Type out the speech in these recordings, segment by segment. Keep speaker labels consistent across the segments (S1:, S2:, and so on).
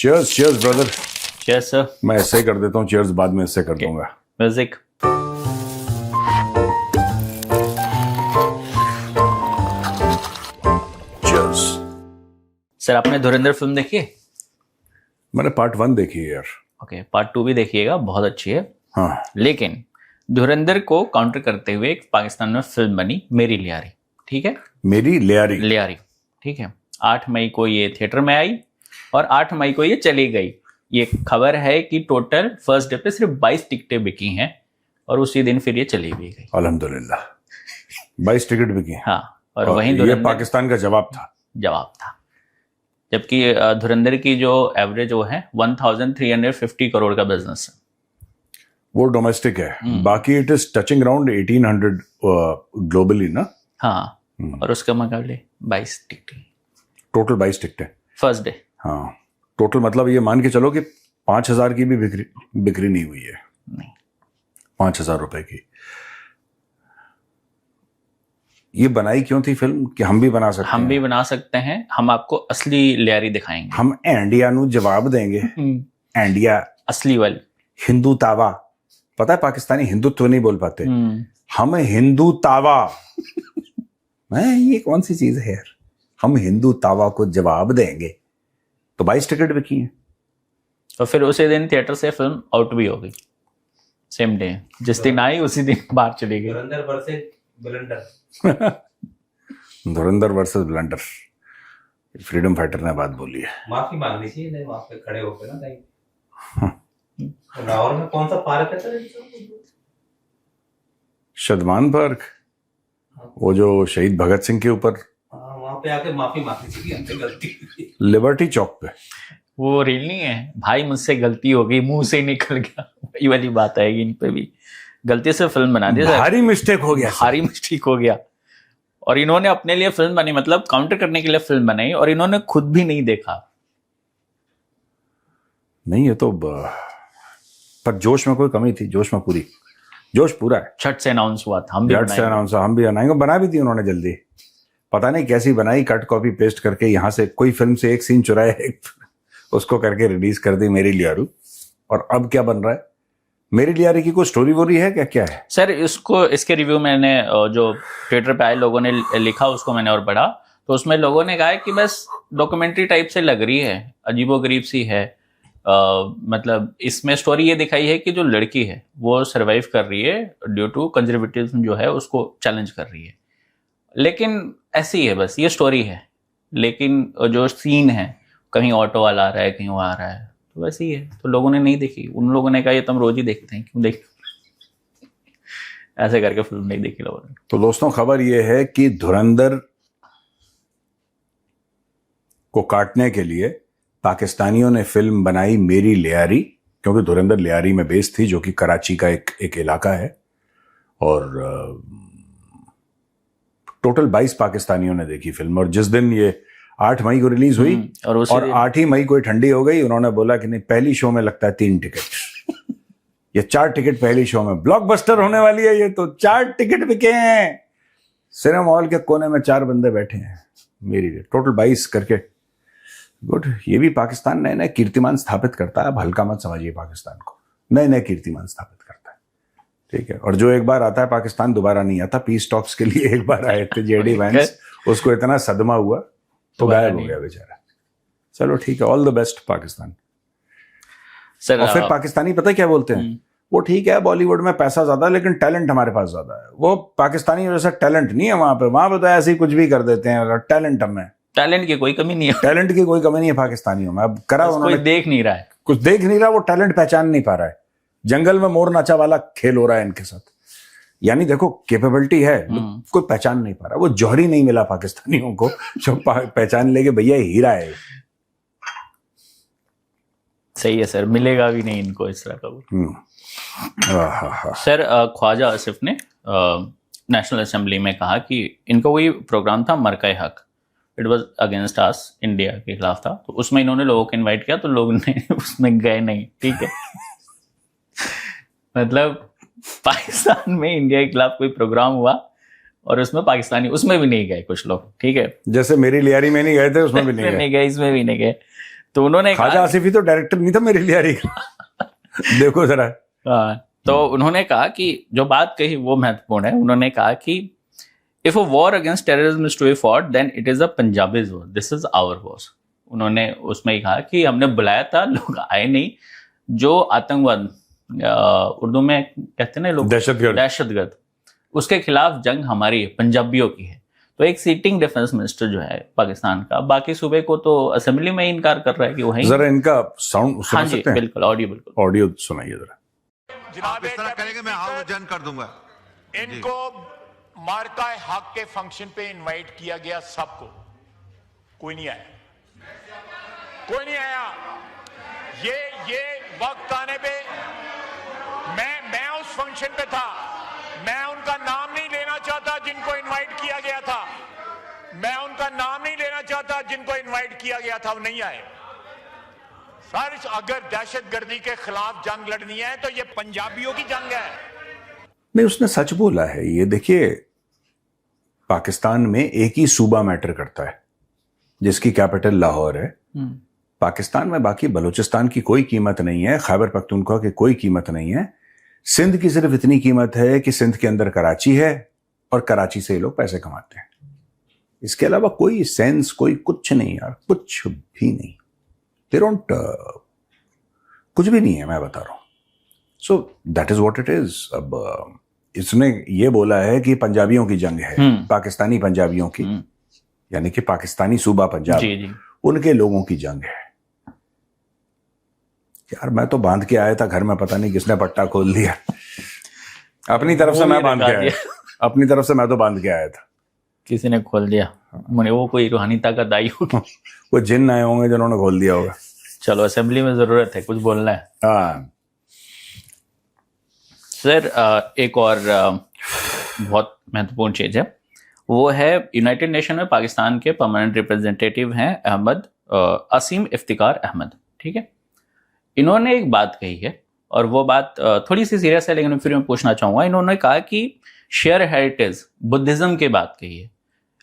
S1: Cheers cheers brother.
S2: Cheers sir.
S1: मैं ऐसे ही कर देता हूँ, चीयर्स बाद में इससे कर दूंगा।
S2: म्यूजिक।
S1: चीयर्स।
S2: सर आपने धुरंधर फिल्म देखी है?
S1: मैंने पार्ट 1 देखी है यार।
S2: ओके, पार्ट 2 भी देखिएगा, बहुत अच्छी है।
S1: हाँ,
S2: लेकिन धुरंधर को काउंटर करते हुए एक पाकिस्तान में फिल्म बनी मेरी लियारी, ठीक है?
S1: मेरी लियारी।
S2: लियारी, ठीक है। 8 मई को ये थिएटर में आई और 8 मई को ये चली गई। ये खबर है कि टोटल फर्स्ट डे पे सिर्फ 22 टिकटें बिकी हैं और उसी दिन फिर ये चली भी गई।
S1: अल्हम्दुलिल्लाह 22 टिकट बिकी।
S2: हाँ, और वहीं
S1: ये
S2: धुरंधर
S1: पाकिस्तान का जवाब था।
S2: जवाब था। जबकि धुरंधर की जो एवरेज वो है 1350 करोड़ का बिजनेस है।
S1: वो डोमेस्टिक है, बाकी it is touching around 1800 globally ना।
S2: हाँ, और उसके मुकाबले 22 टिकटें
S1: टोटल 22 टिकटें
S2: फर्स्ट डे।
S1: हाँ, टोटल मतलब ये मान के चलो कि 5000 की भी बिक्री नहीं हुई है।
S2: नहीं,
S1: 5000 रुपए की। ये बनाई क्यों थी फिल्म कि हम भी बना सकते
S2: हम
S1: हैं?
S2: भी बना सकते हैं। हम आपको असली लियारी दिखाएंगे।
S1: हम इंडिया नु जवाब देंगे। इंडिया
S2: असली वाली।
S1: हिंदू तावा। पता है पाकिस्तानी हिंदुत्व नहीं बोल पाते। हम हिंदू तावा ये कौन सी चीज है यार? हम हिंदू तावा को जवाब देंगे। तो 22 टिकट बिकी हैं।
S2: और फिर उसी दिन थिएटर से फिल्म आउट भी हो गई, सेम डे। जिस दिन आई उसी दिन बाहर चली गई।
S3: धुरंधर वर्सेस ब्लंडर।
S1: धुरंधर वर्सेस ब्लंडर। फ्रीडम फाइटर ने बात बोली है।
S3: माफी मांगनी चाहिए नहीं, वहां पे खड़े होकर ना भाई। लाहौर में कौन सा पार्क है सर?
S1: शदमान पार्क, वो जो शहीद भगत सिंह के ऊपर।
S3: वहां पे आके माफी मांगनी चाहिए, हमसे गलती हुई।
S1: लिबर्टी चौक पे।
S2: वो रील नहीं है भाई, मुझसे गलती हो गई, मुंह से निकल गया, वही वाली बात आएगी इन पे भी। गलती से फिल्म बना दी,
S1: भारी मिस्टेक हो गया।
S2: भारी मिस्टेक हो गया। और इन्होंने अपने लिए फिल्म बनी, मतलब काउंटर करने के लिए फिल्म बनाई, और इन्होंने खुद भी नहीं देखा।
S1: नहीं, ये तो पर जोश में कोई कमी थी। जोश में पूरी जोश पूरा है।
S2: छठ से अनाउंस हुआ था, हम भी बनाएंगे।
S1: हम भी बनाएंगे। बना भी थी उन्होंने जल्दी, पता नहीं कैसी बनाई, कट कॉपी पेस्ट करके यहाँ से कोई फिल्म से एक सीन चुराए, उसको करके रिलीज कर दी मेरी लियारू। और अब क्या बन रहा है? मेरी लियारी की कोई स्टोरी वोरी है क्या है?
S2: सर इसके रिव्यू मैंने जो ट्विटर पे आए लोगों ने लिखा, उसको मैंने और पढ़ा, तो उसमें लोगों ने कहा है कि बस डॉक्यूमेंट्री टाइप से लग रही है, अजीबोगरीब सी है। मतलब इसमें स्टोरी ये दिखाई है कि जो लड़की है वो सरवाइव कर रही है ड्यू टू कंजर्वेटिज्म जो है उसको चैलेंज कर रही है। लेकिन ऐसी है, बस ये स्टोरी है। लेकिन जो सीन है, कहीं ऑटो वाला आ रहा है, कहीं वो आ रहा है, तो वैसे ही है। तो लोगों ने नहीं देखी। उन लोगों ने कहा ये तुम रोज ही देखते हैं, क्यों देख ऐसे करके फिल्म नहीं देखी लोगों ने।
S1: तो दोस्तों, खबर ये है कि धुरंधर को काटने के लिए पाकिस्तानियों ने फिल्म बनाई मेरी लियारी, क्योंकि धुरंधर लियारी में बेस्ड थी, जो कि कराची का एक इलाका है। और टोटल 22 पाकिस्तानियों ने देखी फिल्म। और जिस दिन ये 8 मई को रिलीज हुई और 8 ही मई को ठंडी हो गई, उन्होंने बोला कि नहीं, पहली शो में लगता है 3 टिकट ये 4 टिकट पहली शो में। ब्लॉकबस्टर होने वाली है ये, तो 4 टिकट बिके हैं। सिनेमा हॉल के कोने में 4 बंदे बैठे हैं मेरी लिए। टोटल 22 करके। गुड। ये भी पाकिस्तान नए नए कीर्तिमान स्थापित करता है। अब हल्का मत समझिए पाकिस्तान को, नए नए कीर्तिमान स्थापित करता है, ठीक है। और जो एक बार आता है पाकिस्तान दोबारा नहीं आता। पीस टॉक्स के लिए एक बार आए थे जेडी वैंस, उसको इतना सदमा हुआ तो गायब हो गया बेचारा। चलो ठीक है, all the best Pakistan.
S2: Sir
S1: और फिर पाकिस्तानी पता क्या बोलते हैं? वो ठीक है, बॉलीवुड में पैसा ज्यादा है, लेकिन टैलेंट हमारे पास ज्यादा है। वो पाकिस्तानी जैसा टैलेंट नहीं है वहां पे तो ऐसे ही कुछ भी कर देते हैं। टैलेंट हमें,
S2: टैलेंट की कोई कमी नहीं है।
S1: टैलेंट की कोई कमी नहीं है पाकिस्तानियों में। अब करा उन्होंने,
S2: कोई देख नहीं रहा है,
S1: कुछ देख नहीं रहा, वो टैलेंट पहचान नहीं पा रहा है। जंगल में मोर नाचा वाला खेल हो रहा है इनके साथ। यानी देखो, कैपेबिलिटी है, कोई पहचान नहीं पा रहा। वो जौहरी नहीं मिला पाकिस्तानियों को जो पहचान लेके भैया हीरा है।
S2: सही है सर, मिलेगा भी नहीं इनको इस तरह का। सर ख्वाजा आसिफ ने नेशनल असेंबली में कहा कि इनको कोई प्रोग्राम था मरका हक, it was against us, India के खिलाफ था। तो उसमें इन्होंने लोगों को इनवाइट किया, तो लोग ने उसमें गए नहीं, ठीक है। मतलब पाकिस्तान में इंडिया के खिलाफ कोई प्रोग्राम हुआ और उसमें पाकिस्तानी उसमें भी नहीं गए कुछ लोग, ठीक है।
S1: जैसे मेरी लियारी में नहीं गए थे, उसमें भी नहीं गए,
S2: इसमें भी नहीं गए। तो उन्होंने
S1: ख्वाजा आसिफी तो डायरेक्टर नहीं था मेरे लिए देखो जरा।
S2: तो उन्होंने कहा कि जो बात कही वो महत्वपूर्ण है। उन्होंने कहा कि if a war against terrorism is to be fought then it is a Punjabis war, this is our war. उन्होंने उसमें ही कहा कि हमने बुलाया था, लोग आए नहीं। जो आतंकवाद, उर्दू में कहते हैं ना लोग, दहशतगर्द, उसके खिलाफ जंग हमारी है, पंजाबियों की है। तो एक सीटिंग डिफेंस मिनिस्टर जो है पाकिस्तान का, बाकी सूबे को तो असेंबली में ही इनकार कर रहा है कि वो है।
S1: जरा इनका साउंड सुन सकते हैं?
S2: बिल्कुल, ऑडियो
S1: सुनाइए जरा।
S4: जनाब इस तरह करेंगे मैं आयोजन कर दूंगा।
S5: इनको मार्का हक के फंक्शन पे इनवाइट किया गया, सबको, कोई नहीं आया, कोई नहीं आया। ये वक्त आने पे मैं उस फंक्शन पे था, मैं उनका नाम नहीं लेना चाहता जिनको इनवाइट किया गया था, मैं उनका नाम नहीं लेना चाहता जिनको इनवाइट किया गया था, वो नहीं आए। सर, अगर दहशतगर्दी के खिलाफ जंग लड़नी है तो ये पंजाबियों की जंग है।
S1: नहीं, उसने सच बोला है। ये देखिए, पाकिस्तान में एक ही सूबा मैटर करता है जिसकी कैपिटल लाहौर है। पाकिस्तान में बाकी बलूचिस्तान की कोई कीमत नहीं है, खैबर पख्तूनख्वा की कोई कीमत नहीं है। सिंध की सिर्फ इतनी कीमत है कि सिंध के अंदर कराची है और कराची से ये लोग पैसे कमाते हैं। इसके अलावा कोई सेंस, कोई कुछ नहीं यार, कुछ भी नहीं। दे डोंट, कुछ भी नहीं है, मैं बता रहा हूं। So that is what it is. अब इसने ये बोला है कि पंजाबियों की जंग है, पाकिस्तानी पंजाबियों की, यानी कि पाकिस्तानी सूबा पंजाब, उनके लोगों की जंग है। यार मैं तो बांध के आया था घर में, पता नहीं किसने पट्टा खोल दिया। अपनी तरफ से मैं बांध के आया, अपनी तरफ से मैं तो बांध के आया था,
S2: किसी ने खोल दिया। मुझे वो कोई रूहानी ताकत आई होगी,
S1: वो जिन्न आए होंगे जिन्होंने खोल दिया होगा।
S2: चलो, असेंबली में जरूरत है, कुछ बोलना है।
S1: हाँ
S2: सर, एक और बहुत महत्वपूर्ण चीज है, वो है यूनाइटेड नेशन में पाकिस्तान के परमानेंट रिप्रेजेंटेटिव हैं अहमद असीम इफ्तिकार अहमद। ठीक है, इन्होंने एक बात कही है और वो बात थोड़ी सी सीरियस है, लेकिन फिर मैं पूछना चाहूंगा। इन्होंने कहा कि शेयर हेरिटेज बुद्धिज्म की बात कही है,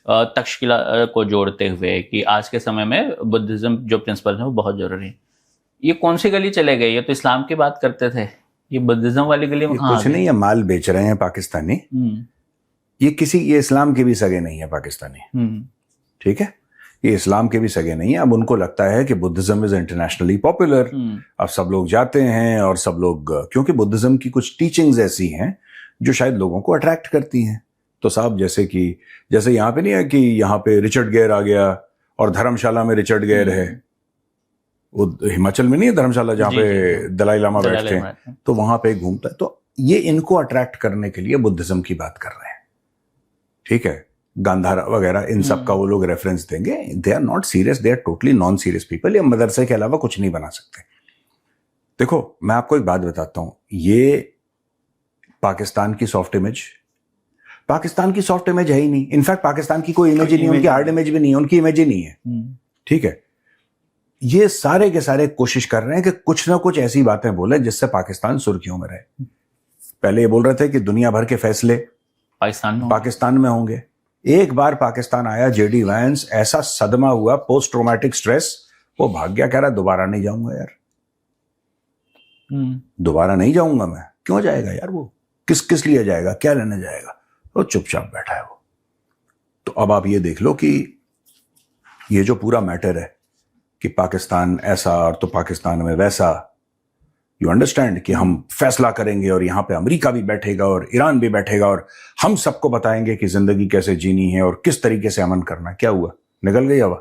S2: तक्षशिला को जोड़ते हुए, कि आज के समय में बुद्धिज्म जो प्रिंसिपल है वो बहुत जरूरी है। ये कौन सी गली चले गए? ये तो इस्लाम की बात करते थे, ये बुद्धिज्म वाली गली में
S1: कुछ नहीं है। माल बेच रहे हैं पाकिस्तानी, ये इस्लाम के भी सगे नहीं है पाकिस्तानी। ठीक है, ये इस्लाम के भी सगे नहीं है। अब उनको लगता है कि बुद्धिज्म इज इंटरनेशनली पॉपुलर, अब सब लोग जाते हैं और सब लोग, क्योंकि बुद्धिज्म की कुछ टीचिंग्स ऐसी हैं जो शायद लोगों को अट्रैक्ट करती हैं। तो साहब, जैसे यहाँ पे नहीं है कि यहाँ पे रिचर्ड गेयर आ गया और धर्मशाला में रिचर्ड गेयर है, वो हिमाचल में नहीं है धर्मशाला जहाँ पे दलाई लामा बैठते हैं, तो वहां पे घूमता है। तो ये इनको अट्रैक्ट करने के लिए बुद्धिज्म की बात कर रहे हैं। ठीक है, गांधारा वगैरह इन सब का वो लोग रेफरेंस देंगे। They are not serious, they are totally non serious people. ये मदरसे के अलावा कुछ नहीं बना सकते। देखो, मैं आपको एक बात बताता हूं, ये पाकिस्तान की सॉफ्ट इमेज, पाकिस्तान की सॉफ्ट इमेज है ही नहीं। इनफैक्ट पाकिस्तान की कोई इमेज ही नहीं, उनकी हार्ड इमेज भी नहीं है, उनकी इमेज ही नहीं है। ठीक है, ये सारे के सारे कोशिश कर रहे हैं कि कुछ ना कुछ ऐसी बातें बोले जिससे पाकिस्तान सुर्खियों में रहे। पहले ये बोल रहे थे कि दुनिया भर के फैसले पाकिस्तान में होंगे। एक बार पाकिस्तान आया जेडी वैंस, ऐसा सदमा हुआ, पोस्ट ट्रॉमेटिक स्ट्रेस, वो भाग गया, कह रहा दोबारा नहीं जाऊंगा यार, दोबारा नहीं जाऊंगा मैं। क्यों जाएगा यार वो? किस लिए जाएगा? क्या लेने जाएगा? वो चुपचाप बैठा है वो। तो अब आप ये देख लो कि ये जो पूरा मैटर है कि पाकिस्तान ऐसा और तो पाकिस्तान में वैसा, यू अंडरस्टैंड, कि हम फैसला करेंगे और यहां पे अमेरिका भी बैठेगा और ईरान भी बैठेगा और हम सबको बताएंगे कि जिंदगी कैसे जीनी है और किस तरीके से अमन करना है। क्या हुआ? निकल गई हवा।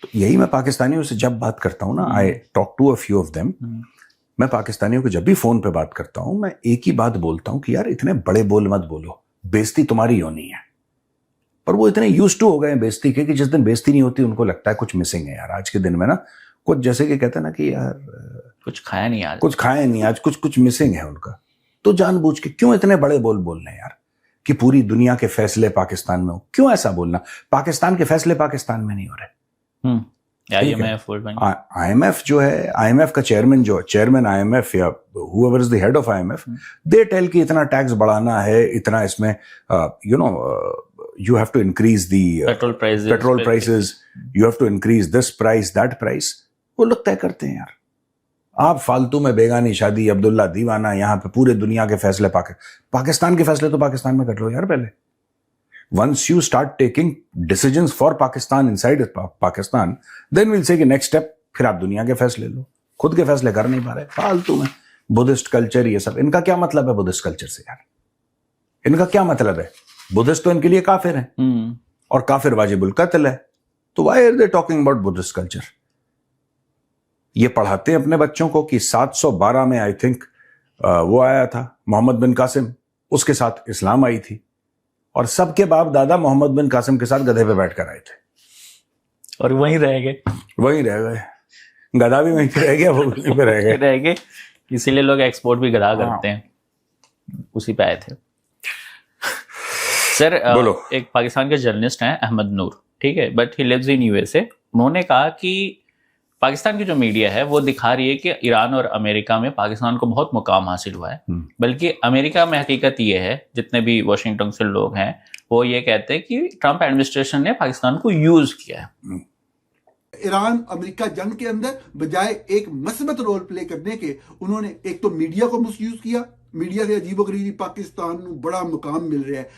S1: तो यही मैं पाकिस्तानियों से जब बात करता हूं ना, I talk to a few of them, मैं पाकिस्तानियों को जब भी फोन पे बात करता हूं, मैं एक ही बात बोलता हूं कि यार इतने बड़े बोल मत बोलो, बेइज्जती तुम्हारी होनी है। पर वो इतने यूज्ड टू हो गए हैं बेइज्जती के कि जिस दिन बेइज्जती नहीं होती उनको लगता है कुछ मिसिंग है यार। आज के दिन में ना कुछ, जैसे कि कहते हैं ना कि यार
S2: कुछ खाया नहीं आज,
S1: कुछ मिसिंग है उनका। तो जानबूझ के क्यों इतने बड़े बोल बोलने यार कि पूरी दुनिया के फैसले पाकिस्तान में हो? क्यों ऐसा बोलना? पाकिस्तान के फैसले पाकिस्तान में नहीं हो रहे। IMF जो है, IMF का चेयरमैन IMF या whoever is the head of IMF, they tell कि इतना टैक्स बढ़ाना है, इतना इसमें you have to increase the
S2: petrol
S1: prices, you have to increase this price, that price. वो लोग तय करते हैं यार. आप फालतू में बेगानी शादी, अब्दुल्ला दीवाना, यहाँ पे पूरे दुनिया के फैसले पाकिस्तान के फैसले तो पाकिस्तान में कर लो यार पहले. Once you start taking decisions for Pakistan inside Pakistan, then we'll say कि next step फिर आप दुनिया के फैसले लो. खुद के फैसले कर नहीं पा रहे फालतू में. बुद्धिस्ट कल्चर ये सब, इनका क्या मतलब है बुद्धिस्ट कल्चर से यार? इनका क्या मतलब है? बुद्धिस्ट तो इनके लिए काफिर हैं और काफिर वाजिबुल कत्ल है. तो why are they talking about Buddhist culture? ये पढ़ाते हैं अपने बच्चों को कि 712 में आई थिंक वो आया था मोहम्मद बिन कासिम, उसके साथ इस्लाम आई थी और सबके बाप दादा मोहम्मद बिन कासिम के साथ गधे पे बैठकर आए थे
S2: और वहीं रह गए. गधा भी वहीं पे रह गया, वो वहीं पे रह गए. इसीलिए लोग एक्सपोर्ट भी गधा करते हैं, उसी पे आए थे. सर एक पाकिस्तान के जर्नलिस्ट हैं अहमद नूर, ठीक है, but he lives in USA. उन्होंने कहा कि पाकिस्तान की जो मीडिया है वो दिखा रही है कि ईरान और अमेरिका में पाकिस्तान को बहुत मुकाम हासिल हुआ है, बल्कि अमेरिका में हकीकत ये है, जितने भी वाशिंगटन से लोग हैं वो ये कहते हैं कि ट्रंप एडमिनिस्ट्रेशन ने पाकिस्तान को यूज किया है.
S6: ईरान अमेरिका जंग के अंदर बजाय एक मस्बत रोल प्ले करने के, उन्होंने एक तो मीडिया को मिसयूज किया. मीडिया से अजीबोगरीब पाकिस्तान को बड़ा मुकाम मिल रहा है.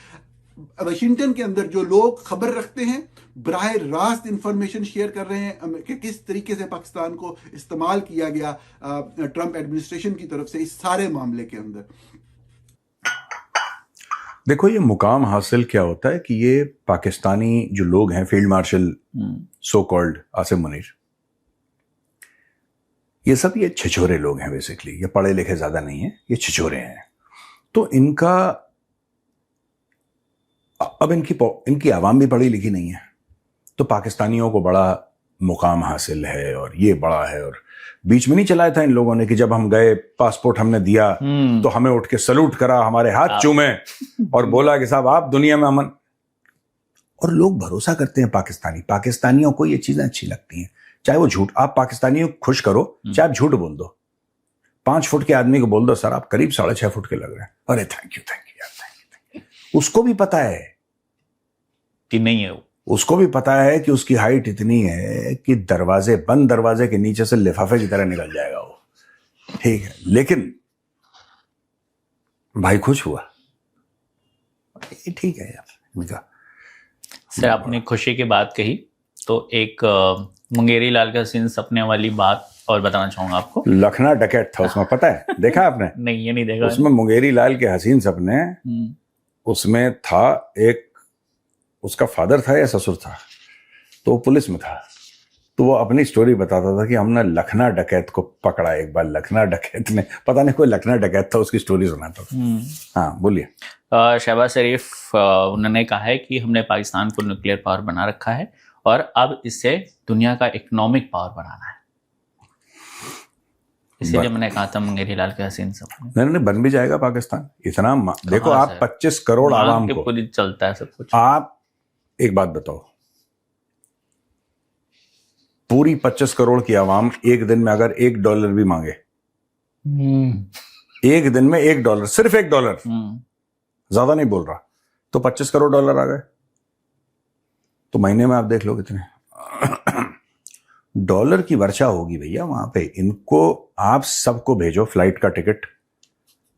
S6: वाशिंगटन के अंदर जो लोग खबर रखते हैं बराह रास्त इंफॉर्मेशन शेयर कर रहे हैं कि किस तरीके से पाकिस्तान को इस्तेमाल किया गया ट्रंप एडमिनिस्ट्रेशन की तरफ से इस सारे मामले के अंदर.
S1: देखो ये मुकाम हासिल क्या होता है कि ये पाकिस्तानी जो लोग हैं, field marshal so called Asim Munir, ये सब ये छिछोरे लोग हैं बेसिकली. ये पढ़े लिखे ज्यादा नहीं है, ये छिछोरे हैं. तो इनका अब इनकी आवाम भी पढ़ी लिखी नहीं है, तो पाकिस्तानियों को बड़ा मुकाम हासिल है और ये बड़ा है. और बीच में नहीं चलाया था इन लोगों ने कि जब हम गए पासपोर्ट हमने दिया तो हमें उठ के सलूट करा, हमारे हाथ चूमे और बोला कि साहब आप दुनिया में अमन. और लोग भरोसा करते हैं पाकिस्तानियों को ये चीजें अच्छी लगती हैं, चाहे वो झूठ. आप पाकिस्तानियों को खुश करो, चाहे आप झूठ बोल दो. 5 फुट के आदमी को बोल दो सर आप करीब 6.5 फुट के लग रहे हैं, अरे थैंक यू यार, थैंक यू. उसको भी पता है
S2: कि नहीं है,
S1: उसको भी पता है कि उसकी हाइट इतनी है कि बंद दरवाजे के नीचे से लिफाफे की तरह निकल जाएगा वो, ठीक है. लेकिन भाई खुश हुआ, ठीक है यार. इनका
S2: सर आपने खुशी की बात कही तो एक मुंगेरी लाल का हसीन सपने वाली बात और बताना चाहूंगा आपको.
S1: लखना डकैत था उसमें, पता है? देखा आपने?
S2: नहीं, ये नहीं देखा.
S1: उसमें मुंगेरी लाल के हसीन सपने, उसमें था एक, उसका फादर था या ससुर था, तो वो पुलिस में था. तो वो अपनी स्टोरी बताता था कि हमने लखना डकैत को पकड़ा एक बार. लखना डकैत ने, पता नहीं कोई लखना डकैत था, उसकी स्टोरी सुनाता था. हाँ बोलिए.
S2: शहबाज शरीफ उन्होंने कहा है कि हमने पाकिस्तान को न्यूक्लियर पावर बना रखा है और अब इससे दुनिया का इकोनॉमिक पावर बनाना है. इसीलिए मैंने कहा था मुंगेरी लाल के हसीन सपने.
S1: नहीं, बन भी जाएगा पाकिस्तान. इतना देखो आप 25 करोड़ आवाम को
S2: पूरी चलता है सब कुछ.
S1: आप एक बात बताओ, पूरी 25 करोड़ की आवाम एक दिन में अगर $1 भी मांगे, एक दिन में $1, सिर्फ $1, ज्यादा नहीं बोल रहा, तो $25 करोड़ आ गए. तो महीने में आप देख लो कितने डॉलर की वर्षा होगी भैया वहां पे. इनको आप सबको भेजो फ्लाइट का टिकट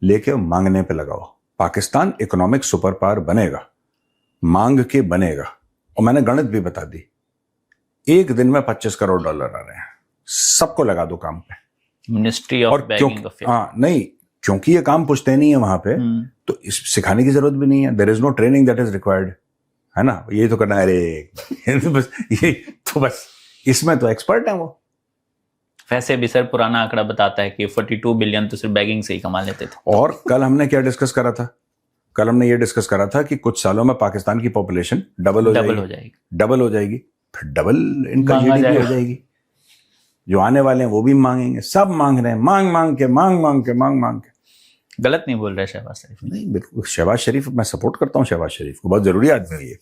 S1: लेके मांगने पे लगाओ. पाकिस्तान इकोनॉमिक सुपर पावर बनेगा, मांग के बनेगा. और मैंने गणित भी बता दी, एक दिन में $25 करोड़ आ रहे हैं. सबको लगा दो काम पे.
S2: मिनिस्ट्री ऑफ बैंकिंग ऑफ,
S1: हाँ नहीं, क्योंकि ये काम पुश्तैनी है वहां पे, तो इस सिखाने की जरूरत भी नहीं है. There is no training that is required, है ना. ये तो करना है, अरे बस ये तो बस इसमें तो एक्सपर्ट है वो.
S2: वैसे भी सर पुराना आंकड़ा बताता है कि 42 बिलियन तो सिर्फ बैगिंग से ही कमा लेते थे.
S1: और कल हमने क्या डिस्कस करा था? कल हमने ये डिस्कस करा था कि कुछ सालों में पाकिस्तान की पॉपुलेशन डबल हो जाएगी, फिर डबल इनका जीडीपी हो जाएगी. जो आने वाले हैं वो भी मांगेंगे, सब मांग रहे हैं, मांग के.
S2: गलत नहीं बोल रहे शहबाज शरीफ.
S1: नहीं, बिल्कुल शहबाज शरीफ, मैं सपोर्ट करता हूँ शहबाज शरीफ को, बहुत जरूरी आदमी है ये.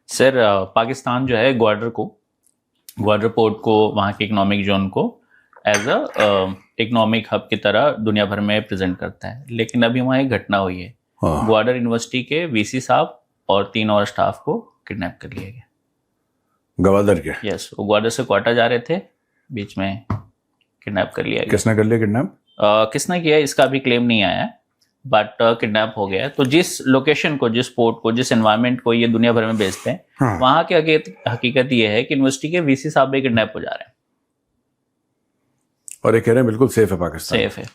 S2: सर पाकिस्तान जो है ग्वाडर पोर्ट को, वहाँ के इकोनॉमिक जोन को एज अ इकोनॉमिक हब की तरह दुनिया भर में प्रेजेंट करता है. लेकिन अभी वहाँ एक घटना हुई है
S1: हाँ।
S2: ग्वादर यूनिवर्सिटी के वीसी साहब और 3 और स्टाफ को किडनैप कर लिया गया।
S1: गवादर के?
S2: यस, वो ग्वादर से क्वार्टर जा रहे थे, बीच में किडनैप कर लिया गया।
S1: किसने कर लिया किडनैप?
S2: किसने किया इसका भी क्लेम नहीं आया है, बट किडनैप हो गया है। तो जिस लोकेशन को, जिस पोर्ट को, जिस एनवायरनमेंट को ये दुनिया भर में भेजते हैं,
S1: हाँ।
S2: वहां की हकीकत ये है कि यूनिवर्सिटी के वीसी साहब भी किडनैप हो जा रहे हैं।
S1: और ये कह रहे हैं बिल्कुल सेफ है पाकिस्तान।
S2: सेफ है।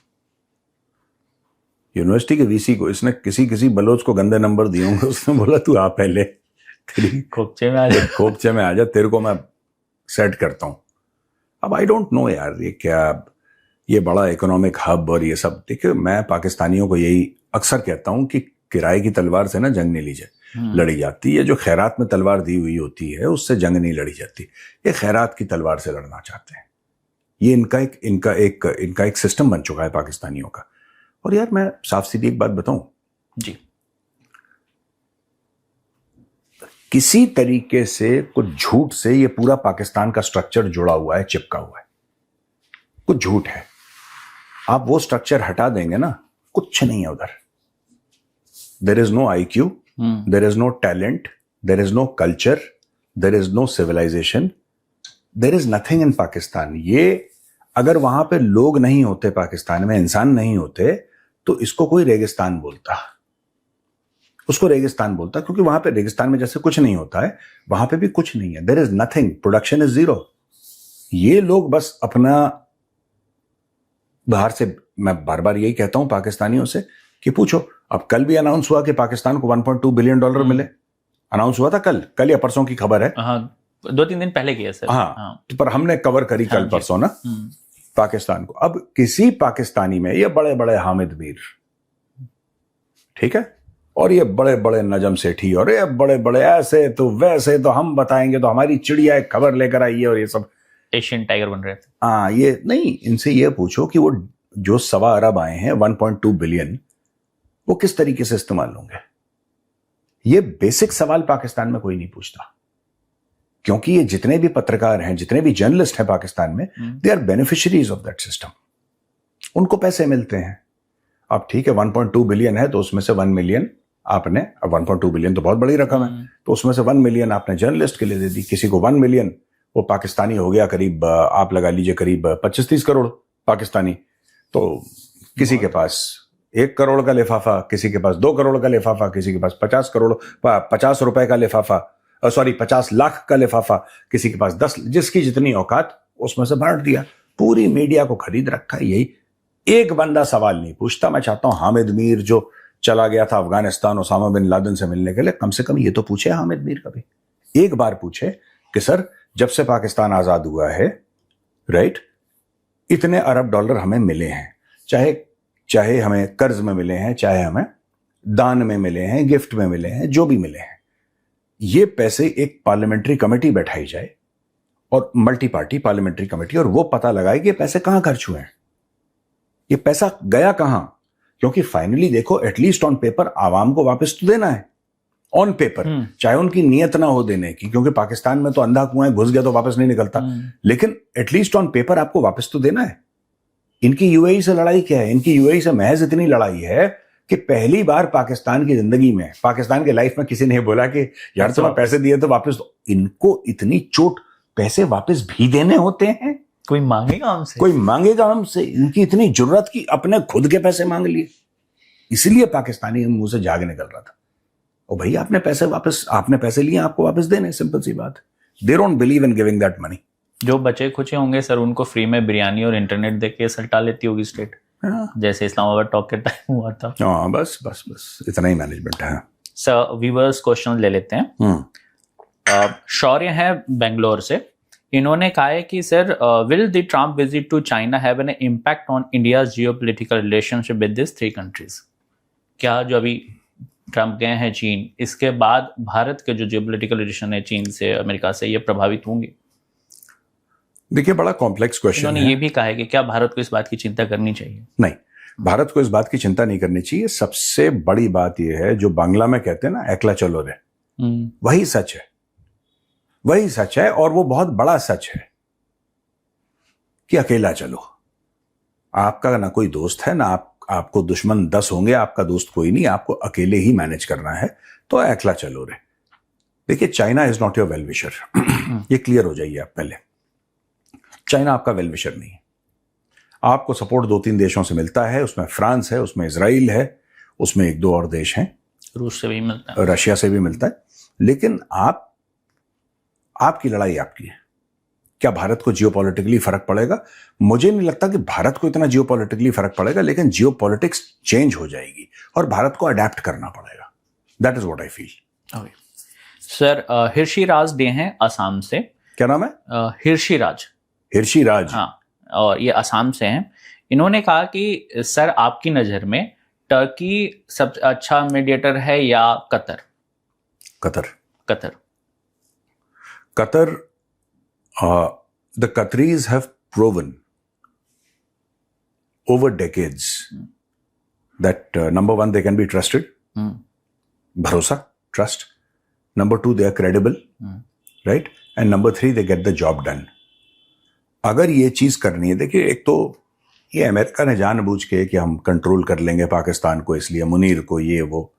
S1: यूनिवर्सिटी के वीसी को इसने किसी बलोच को गंदे नंबर दिए होंगे, उसने बोला तू आ पहले, तेरी
S2: खोपचे में आ जाए।
S1: खोपचे में आ जा, तेरे को मैं सेट करता हूं। अब आई डोंट नो यार, ये क्या, ये बड़ा इकोनॉमिक हब और ये सब। देखिए, मैं पाकिस्तानियों को यही अक्सर कहता हूं कि किराए की तलवार से ना जंग नहीं लड़ी जाती। ये जो खैरात में तलवार दी हुई होती है उससे जंग नहीं लड़ी जाती। ये खैरात की तलवार से लड़ना चाहते हैं। ये इनका एक सिस्टम बन चुका है पाकिस्तानियों का। और यार मैं साफ सीधी एक बात बताऊं
S2: जी,
S1: किसी तरीके से कुछ झूठ से ये पूरा पाकिस्तान का स्ट्रक्चर जुड़ा हुआ है, चिपका हुआ है। कुछ झूठ है, आप वो स्ट्रक्चर हटा देंगे ना, कुछ नहीं है उधर। There is no IQ, there is no talent, there is no culture, there is no civilisation, there is nothing in Pakistan. ये अगर वहां पे लोग नहीं होते, पाकिस्तान में इंसान नहीं होते, तो इसको कोई रेगिस्तान बोलता, उसको रेगिस्तान बोलता, क्योंकि वहां पे रेगिस्तान में जैसे कुछ नहीं होता है, वहां पे भी कुछ नहीं है। There is nothing, production is zero. ये लोग बस अपना बाहर से, मैं बार बार यही कहता हूं पाकिस्तानियों से कि पूछो, अब कल भी अनाउंस हुआ कि पाकिस्तान को $1.2 बिलियन मिले। अनाउंस हुआ था कल या परसों की खबर है।
S2: हाँ, 2-3 दिन पहले किया सर।
S1: हाँ, तो पर हमने कवर करी कल परसों ना पाकिस्तान को। अब किसी पाकिस्तानी में ये बड़े बड़े हामिद मीर, ठीक है, और ये बड़े बड़े नजम सेठी, और ये बड़े बड़े ऐसे तो वैसे, तो हम बताएंगे तो हमारी चिड़िया एक खबर लेकर आई है, और ये सब
S2: एशियन टाइगर बन रहे थे।
S1: हाँ, ये नहीं, इनसे ये पूछो कि वो जो 1.25 अरब आए हैं, 1.2 बिलियन, वो किस तरीके से इस्तेमाल होंगे। ये बेसिक सवाल पाकिस्तान में कोई नहीं पूछता, क्योंकि ये जितने भी पत्रकार हैं, जितने भी जर्नलिस्ट हैं पाकिस्तान में, they are beneficiaries of that system. उनको पैसे मिलते हैं। अब ठीक है, 1.2 बिलियन है तो उसमें से 1 मिलियन आपने, अब 1.2 बिलियन तो बहुत बड़ी रकम है, तो उसमें से 1 मिलियन आपने जर्नलिस्ट के लिए दे दी। किसी को 1 मिलियन, वो पाकिस्तानी हो गया करीब, आप लगा लीजिए करीब 25-30 करोड़ पाकिस्तानी। तो किसी के पास 1 करोड़ का लिफाफा, किसी के पास 2 करोड़ का लिफाफा, किसी के पास 50 रुपए का लिफाफा, 50 लाख का लिफाफा, किसी के पास 10, जिसकी जितनी औकात उसमें से बांट दिया। पूरी मीडिया को खरीद रखा है। यही एक बंदा सवाल नहीं पूछता। मैं चाहता हूं हामिद मीर जो चला गया था अफगानिस्तान ओसामा बिन लादेन से मिलने के लिए, कम से कम ये तो पूछे हामिद मीर कभी, एक बार पूछे कि सर जब से पाकिस्तान आजाद हुआ है, राइट, इतने अरब डॉलर हमें मिले हैं, चाहे हमें कर्ज में मिले हैं, चाहे हमें दान में मिले हैं, गिफ्ट में मिले हैं, जो भी मिले हैं, ये पैसे एक पार्लियामेंट्री कमेटी बैठाई जाए, और मल्टी पार्टी पार्लियामेंट्री कमेटी, और वो पता लगाए कि ये पैसे कहां खर्च हुए हैं, ये पैसा गया कहां। क्योंकि फाइनली देखो, एटलीस्ट ऑन पेपर आवाम को वापस तो देना है, ऑन पेपर, चाहे उनकी नीयत ना हो देने की, क्योंकि पाकिस्तान में तो अंधा कुआं घुस गया तो वापस नहीं निकलता, लेकिन एटलीस्ट ऑन पेपर आपको वापस तो देना है। इनकी यूएई से लड़ाई क्या है? इनकी यूएई से महज इतनी लड़ाई है कि पहली बार पाकिस्तान की जिंदगी में, पाकिस्तान के लाइफ में किसी ने बोला कि यार तुम्हें पैसे दिए तो वापस दो। इनको इतनी चोट, पैसे वापस भी देने होते हैं,
S2: कोई मांगेगा हमसे,
S1: कोई मांगेगा हमसे। इनकी इतनी जरूरत की अपने खुद के पैसे मांग लिए। इसलिए पाकिस्तानी मुंह से झाग निकल रहा था, ओ भाई आपने पैसे लिए, आपको वापस देने, सिंपल सी बात। They don't believe in giving that money.
S2: जो बचे खुचे होंगे सर, उनको फ्री में बिरयानी और इंटरनेट दे के सल्टा लेती होगी स्टेट, जैसे इस्लामाबाद टॉक के टाइम हुआ था।
S1: हाँ, बस इतना ही मैनेजमेंट है।
S2: सर व्यूअर्स क्वेश्चन ले लेते हैं। शौर्य है बेंगलोर से, इन्होंने कहा है कि sir will the Trump visit to China have an impact on India's geopolitical relationship with this 3 countries. क्या जो अभी ट्रम्प गए हैं चीन, इसके बाद भारत के जो जियोपॉलिटिकल रिलेशन है चीन से, अमेरिका से, ये प्रभावित होंगे?
S1: देखिए, बड़ा कॉम्प्लेक्स क्वेश्चन है।
S2: उन्होंने ये भी कहा है कि क्या भारत को इस बात की चिंता करनी चाहिए?
S1: नहीं, भारत को इस बात की चिंता नहीं करनी चाहिए। सबसे बड़ी बात यह है, जो बांग्ला में कहते हैं ना, एकला चलो रे, वही सच है, वही सच है, और वो बहुत बड़ा सच है कि अकेला चलो। आपका ना कोई दोस्त है, ना आपको दुश्मन 10 होंगे, आपका दोस्त कोई नहीं, आपको अकेले ही मैनेज करना है, तो अकेला चलो रे। देखिए, China is not your well wisher, ये क्लियर हो जाइए आप पहले। चाइना आपका वेल विशर नहीं है। आपको सपोर्ट 2-3 देशों से मिलता है, उसमें फ्रांस है, उसमें इजराइल है, उसमें 1-2 और देश हैं,
S2: रूस से भी मिलता है,
S1: रशिया से भी मिलता है। लेकिन आपकी लड़ाई आपकी है। क्या भारत को जियोपॉलिटिकली फर्क पड़ेगा? मुझे नहीं लगता कि भारत को इतना जियोपॉलिटिकली फर्क पड़ेगा, लेकिन जियोपॉलिटिक्स चेंज हो जाएगी और भारत को अडेप्ट करना पड़ेगा। That is what I feel.
S2: Sir, Hrishiraj De हैं असम से।
S1: क्या नाम है?
S2: हिर्षिराज।
S1: हिर्षिराज,
S2: हाँ, और ये असम से हैं। इन्होंने कहा कि सर, आपकी नज़र में टर्की सबसे अच्छा मीडिएटर है या Qatar?
S1: Qatar.
S2: Qatar.
S1: Qatar, the Qataris have proven over decades that number one, they can be trusted. Bharosa, trust. Number two, they are credible, right? And number three, they get the job done. अगर ये चीज करनी है, देखिए, एक तो ये America ने जानबूझ के कि हम कंट्रोल कर लेंगे पाकिस्तान को, इसलिए मुनीर को ये वो।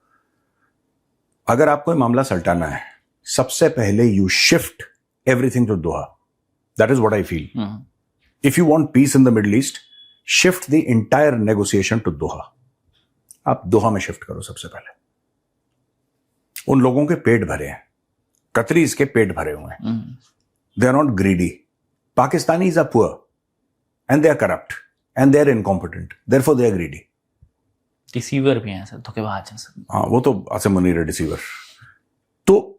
S1: अगर आपको ये मामला सल्टाना है, सबसे पहले you shift everything to Doha. That is what I feel. If you want peace in the Middle East, shift the entire negotiation to Doha. आप दोहा में शिफ्ट करो सबसे पहले। उन लोगों के पेट भरे हैं, कतरीज के पेट भरे हुए हैं। They are not greedy. Pakistanis are poor and they are corrupt and they are incompetent, therefore they are greedy.
S2: Deceiver भी हैं सर, धोखेबाज हैं सर।
S1: हाँ, वो तो आसिम मुनीर है डिसीवर। तो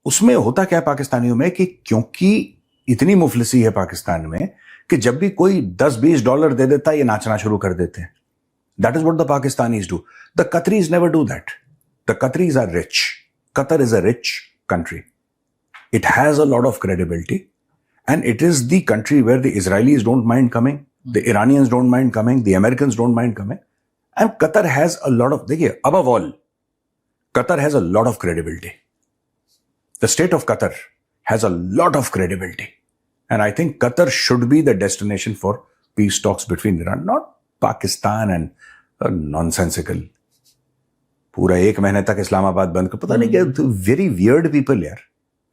S1: उसमें होता क्या है पाकिस्तानियों में कि क्योंकि इतनी मुफलिसी है पाकिस्तान में कि जब भी कोई $10-20 दे देता है, ये नाचना शुरू कर देते हैं। That is what the Pakistanis do. The Qataris never do that. The Qataris are rich. Qatar is a rich country. It has a lot of credibility, and it is the country where the Israelis don't mind coming, the Iranians don't mind coming, the Americans don't mind coming, and Qatar has a lot of, देखिए, above all, Qatar has a lot of credibility. The state of Qatar has a lot of credibility, and I think Qatar should be the destination for peace talks between Iran, not Pakistan and nonsensical. पूरा 1 महीने तक इस्लामाबाद बंद कर, पता नहीं क्या, very weird people यार,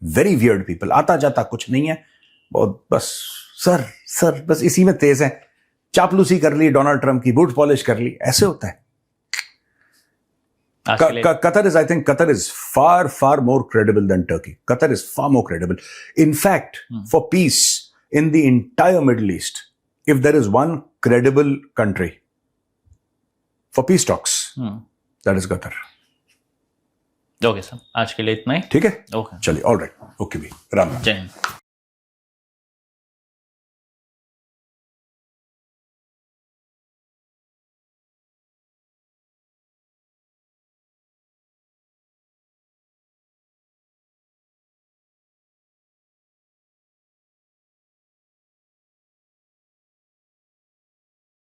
S1: very weird people. आता जाता कुछ नहीं है, बहुत बस सर बस इसी में तेज है। चापलूसी कर ली डोनाल्ड ट्रंप की, बूट पॉलिश कर ली, ऐसे होता है। Qatar is, I think Qatar is far more credible than Turkey. Qatar is far more credible. In fact, for peace in the entire Middle East, if there is one credible country for peace talks, that is Qatar.
S2: Okay sir, आज के लिए इतना ही।
S1: ठीक है,
S2: okay,
S1: चलिए, all right, okay भी, राम राम।
S2: जय हिंद।